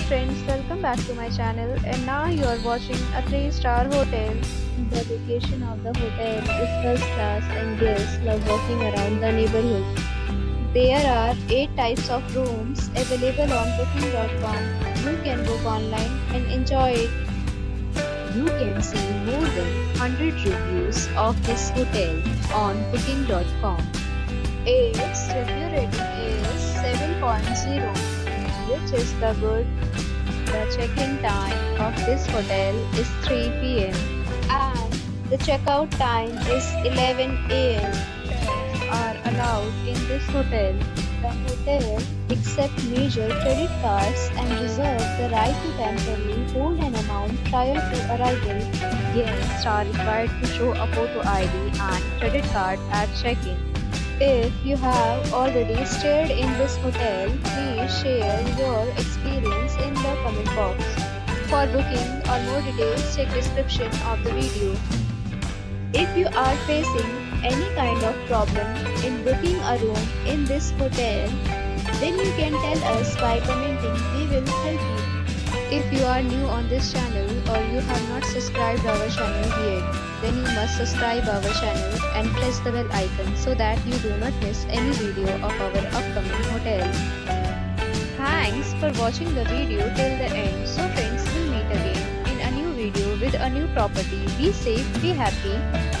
friends, welcome back to my channel, and now you are watching a 3-star hotel. The location of the hotel is first class and guests love walking around the neighborhood. There are 8 types of rooms available on booking.com. You can book online and enjoy it. You can see more than 100 reviews of this hotel on booking.com. Its review rating is 7.0, which is the good. The check-in time of this hotel is 3 p.m. and the checkout time is 11 a.m. Pets are allowed in this hotel. The hotel accepts major credit cards and reserves the right to temporarily hold an amount prior to arrival. Guests are required to show a photo ID and credit card at check-in. If you have already stayed in this hotel, please share your experience in the comment box. For booking or more details, check description of the video. If you are facing any kind of problem in booking a room in this hotel, then you can tell us by commenting. We will help you. If you are new on this channel or you have not subscribed our channel yet, then you must subscribe our channel and press the bell icon so that you do not miss any video of our upcoming hotel. Thanks for watching the video till the end. So friends, we'll meet again in a new video with a new property. Be safe, be happy.